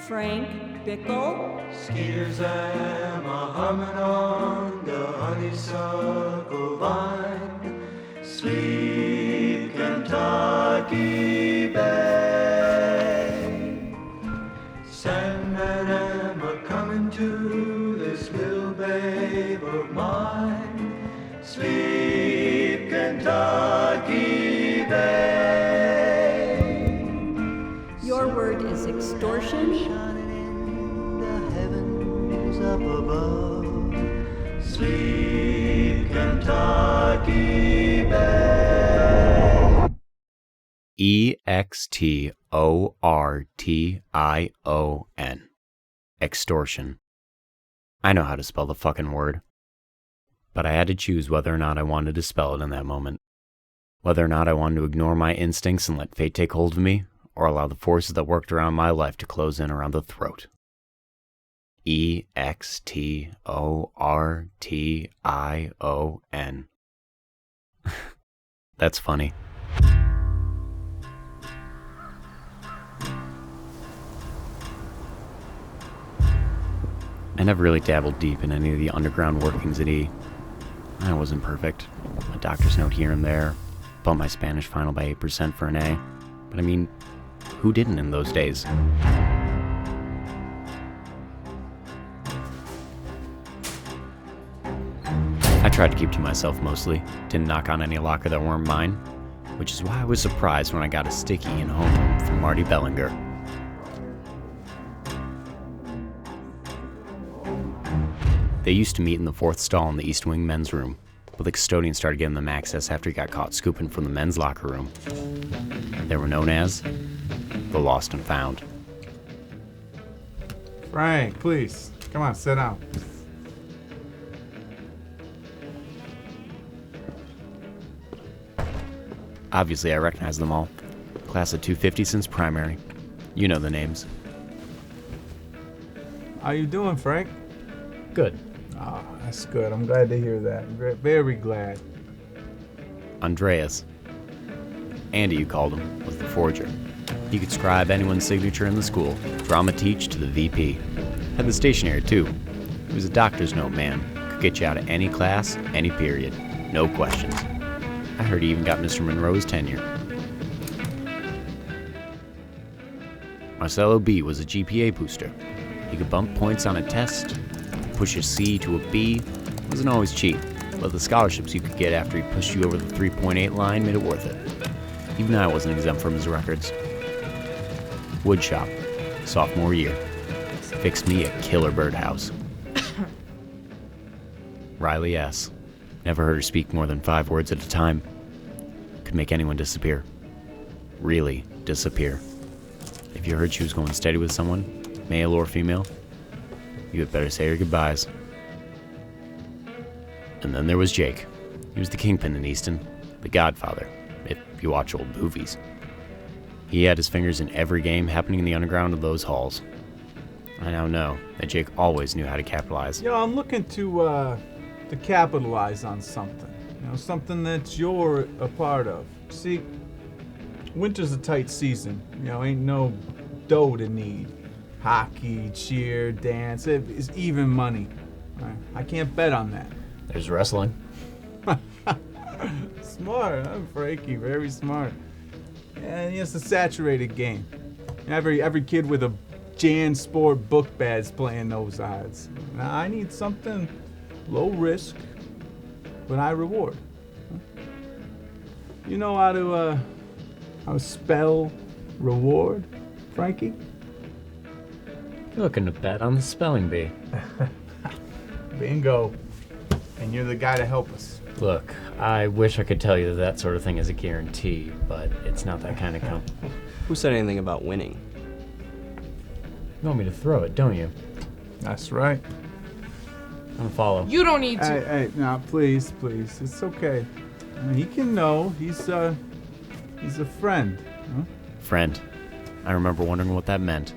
Frank Bickle. Skeeters am a-humming on the honeysuckle vine. Sleep, Kentucky Bay. Sandman am a-coming to this little babe of mine. Sleep, Kentucky Bay. Your word is extortion. Shining in the heavens up above. Sleep, Kentucky Bay. EXTORTION. Extortion. I know how to spell the fucking word. But I had to choose whether or not I wanted to spell it in that moment. Whether or not I wanted to ignore my instincts and let fate take hold of me, or allow the forces that worked around my life to close in around the throat. EXTORTION. That's funny. I never really dabbled deep in any of the underground workings at E. I wasn't perfect. A doctor's note here and there. Bumped my Spanish final by 8% for an A. But I mean, who didn't in those days? I tried to keep to myself mostly. Didn't knock on any locker that weren't mine. Which is why I was surprised when I got a sticky in homeroom from Marty Bellinger. They used to meet in the fourth stall in the East Wing men's room, but the custodian started giving them access after he got caught scooping from the men's locker room. They were known as the Lost and Found. Frank, please. Come on, sit down. Obviously, I recognize them all. Class of 250 since primary. You know the names. How you doing, Frank? Good. Oh, that's good. I'm glad to hear that. Very glad. Andreas. Andy, you called him, was the forger. He could scribe anyone's signature in the school, drama teach to the VP. Had the stationery, too. He was a doctor's note man. Could get you out of any class, any period. No questions. I heard he even got Mr. Monroe's tenure. Marcelo B. was a GPA booster. He could bump points on a test, push a C to a B. Wasn't always cheap, but the scholarships you could get after he pushed you over the 3.8 line made it worth it. Even I wasn't exempt from his records. Woodshop, sophomore year. Fixed me a killer birdhouse. Riley S. Never heard her speak more than 5 words at a time. Could make anyone disappear. Really disappear. If you heard she was going steady with someone, male or female, you had better say your goodbyes. And then there was Jake. He was the kingpin in Easton, the godfather, if you watch old movies. He had his fingers in every game happening in the underground of those halls. I now know that Jake always knew how to capitalize. You know, I'm looking to capitalize on something. You know, something that you're a part of. See, winter's a tight season. You know, ain't no dough to need. Hockey, cheer, dance, it's even money. I can't bet on that. There's wrestling. Smart, huh, Frankie? Very smart. And it's a saturated game. Every kid with a Jan Sport book bad's playing those odds. Now, I need something low risk, but high reward. You know how to spell reward, Frankie? You're looking to bet on the spelling bee. Bingo. And you're the guy to help us. Look, I wish I could tell you that sort of thing is a guarantee, but it's not that kind of company. Who said anything about winning? You want me to throw it, don't you? That's right. I'll follow. You don't need to. Hey, no, please. It's okay. He can know. He's a friend. Huh? Friend. I remember wondering what that meant.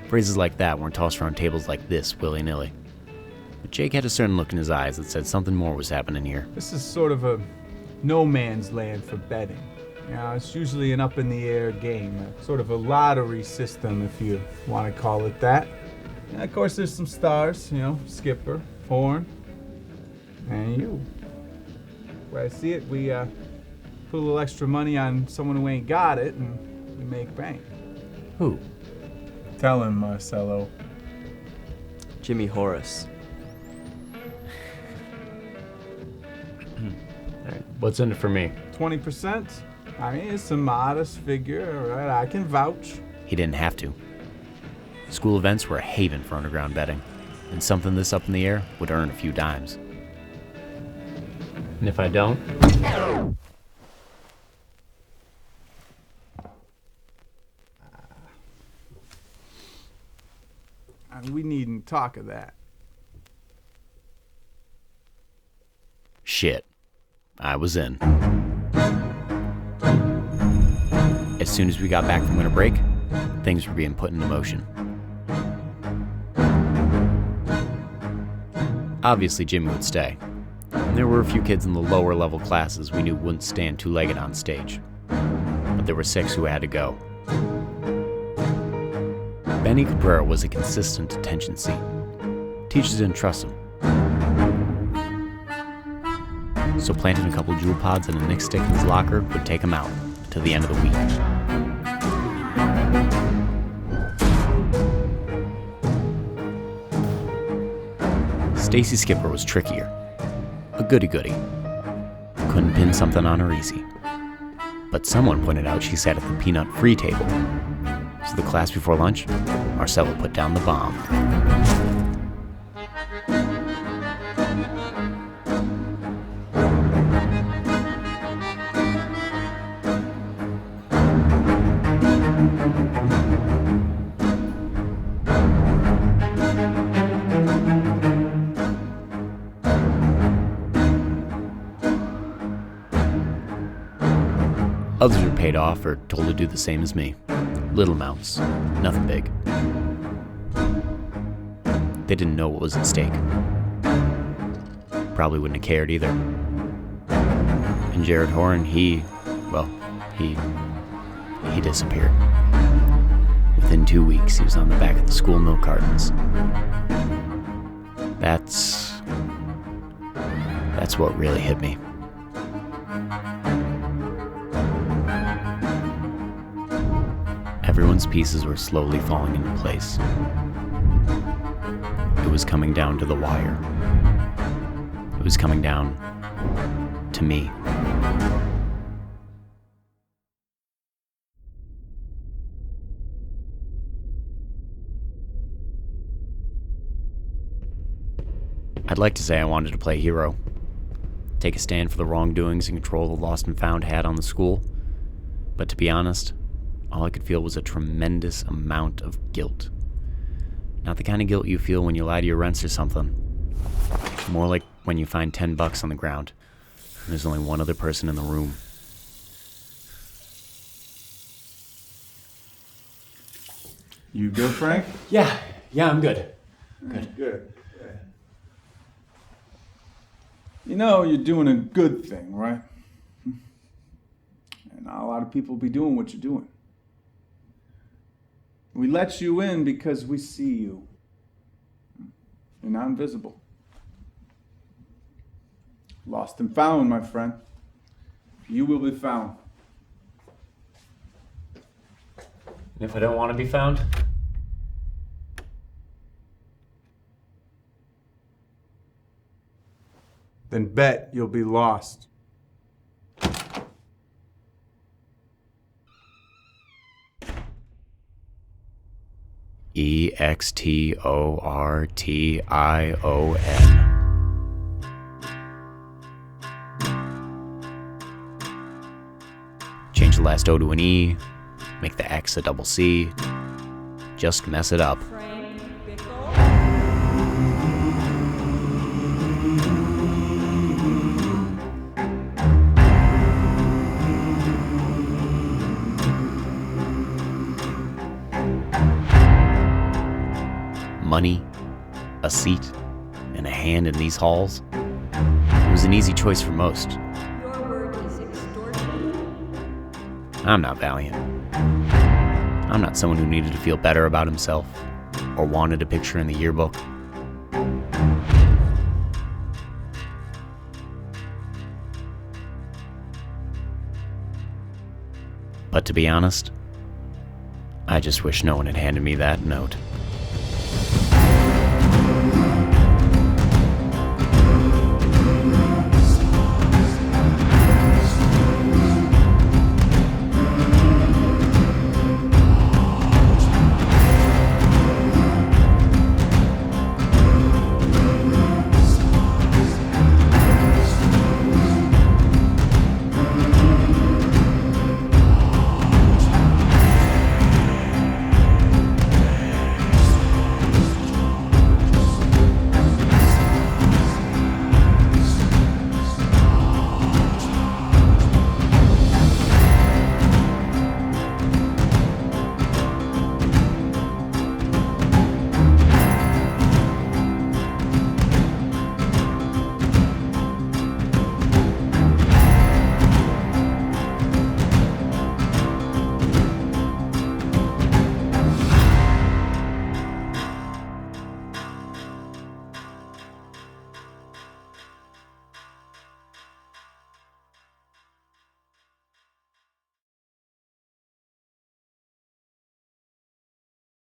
Phrases like that weren't tossed around tables like this willy-nilly. But Jake had a certain look in his eyes that said something more was happening here. This is sort of a no man's land for betting. You know, it's usually an up-in-the-air game, sort of a lottery system, if you want to call it that. And of course, there's some stars, you know, Skipper, Horn, and you. Where I see it, we put a little extra money on someone who ain't got it, and we make bank. Who? Tell him, Marcelo. Jimmy Horace. What's in it for me? 20%? I mean, it's a modest figure, right? I can vouch. He didn't have to. School events were a haven for underground betting, and something this up in the air would earn a few dimes. And if I don't? We needn't talk of that. Shit. I was in. As soon as we got back from winter break, things were being put into motion. Obviously, Jimmy would stay. And there were a few kids in the lower level classes we knew wouldn't stand two-legged on stage. But there were 6 who had to go. Benny Cabrera was a consistent attention seat. Teachers didn't trust him. So planting a couple jewel pods and a Nick stick in his locker would take him out to the end of the week. Stacy Skipper was trickier. A goody-goody. Couldn't pin something on her easy. But someone pointed out she sat at the peanut-free table. So the class before lunch, Marcelo put down the bomb. Others were paid off or told to do the same as me. Little amounts, nothing big. They didn't know what was at stake. Probably wouldn't have cared either. And Jared Horn, he disappeared. Within 2 weeks, he was on the back of the school milk cartons. That's what really hit me. Everyone's pieces were slowly falling into place. It was coming down to the wire. It was coming down to me. I'd like to say I wanted to play hero, take a stand for the wrongdoings and control the lost and found had on the school, but to be honest, all I could feel was a tremendous amount of guilt. Not the kind of guilt you feel when you lie to your rents or something. More like when you find $10 on the ground, and there's only one other person in the room. You good, Frank? Yeah, I'm good. Good. You know, you're doing a good thing, right? And not a lot of people be doing what you're doing. We let you in because we see you. You're not invisible. Lost and found, my friend. You will be found. And if I don't want to be found? Then bet you'll be lost. EXTORTION. Change the last O to an E, make the X a double C, just mess it up. Frank Bickle. Money, a seat, and a hand in these halls. It was an easy choice for most. Your word is extortion. I'm not valiant. I'm not someone who needed to feel better about himself or wanted a picture in the yearbook. But to be honest, I just wish no one had handed me that note.